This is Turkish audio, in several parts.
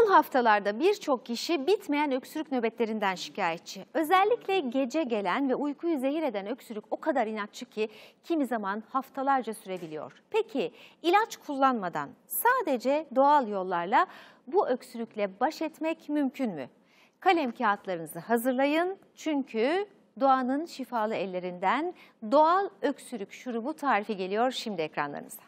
Son haftalarda birçok kişi bitmeyen öksürük nöbetlerinden şikayetçi. Özellikle gece gelen ve uykuyu zehir eden öksürük o kadar inatçı ki kimi zaman haftalarca sürebiliyor. Peki ilaç kullanmadan sadece doğal yollarla bu öksürükle baş etmek mümkün mü? Kalem kağıtlarınızı hazırlayın çünkü doğanın şifalı ellerinden doğal öksürük şurubu tarifi geliyor şimdi ekranlarınıza.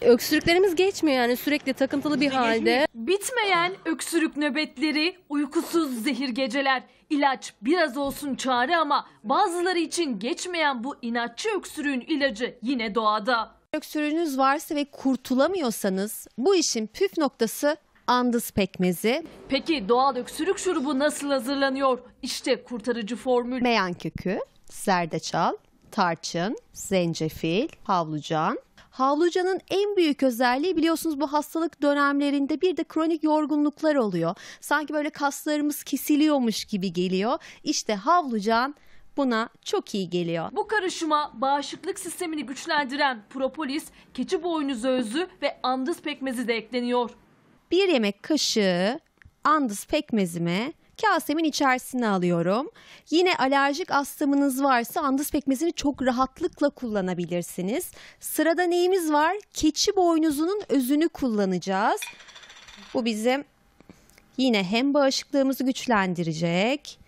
Öksürüklerimiz geçmiyor yani sürekli takıntılı bir halde. Bitmeyen öksürük nöbetleri, uykusuz zehir geceler. İlaç biraz olsun çare ama bazıları için geçmeyen bu inatçı öksürüğün ilacı yine doğada. Öksürüğünüz varsa ve kurtulamıyorsanız bu işin püf noktası andız pekmezi. Peki doğal öksürük şurubu nasıl hazırlanıyor? İşte kurtarıcı formül. Meyan kökü, zerdeçal, tarçın, zencefil, havlucan. Havlucanın en büyük özelliği biliyorsunuz bu hastalık dönemlerinde bir de kronik yorgunluklar oluyor. Sanki böyle kaslarımız kesiliyormuş gibi geliyor. İşte havlucan buna çok iyi geliyor. Bu karışıma bağışıklık sistemini güçlendiren propolis, keçi boynuzu özü ve andız pekmezi de ekleniyor. 1 yemek kaşığı andız pekmezimi kasemin içerisine alıyorum. Yine alerjik astımınız varsa andız pekmezini çok rahatlıkla kullanabilirsiniz. Sırada neyimiz var? Keçi boynuzunun özünü kullanacağız. Bu bizim yine hem bağışıklığımızı güçlendirecek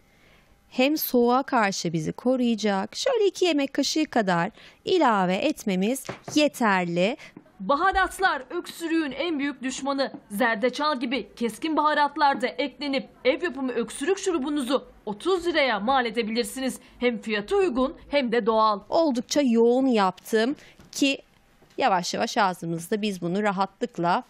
hem soğuğa karşı bizi koruyacak. Şöyle 2 yemek kaşığı kadar ilave etmemiz yeterli. Baharatlar öksürüğün en büyük düşmanı. Zerdeçal gibi keskin baharatlar da eklenip ev yapımı öksürük şurubunuzu 30 liraya mal edebilirsiniz. Hem fiyatı uygun hem de doğal. Oldukça yoğun yaptım ki yavaş yavaş ağzımızda biz bunu rahatlıkla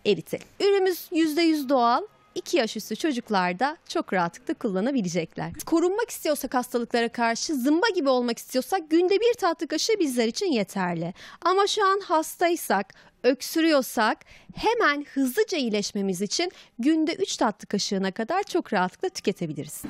eritelim. Ürünümüz %100 doğal. 2 yaş üstü çocuklar da çok rahatlıkla kullanabilecekler. Korunmak istiyorsak hastalıklara karşı, zımba gibi olmak istiyorsak günde 1 tatlı kaşığı bizler için yeterli. Ama şu an hastaysak, öksürüyorsak hemen hızlıca iyileşmemiz için günde 3 tatlı kaşığına kadar çok rahatlıkla tüketebiliriz.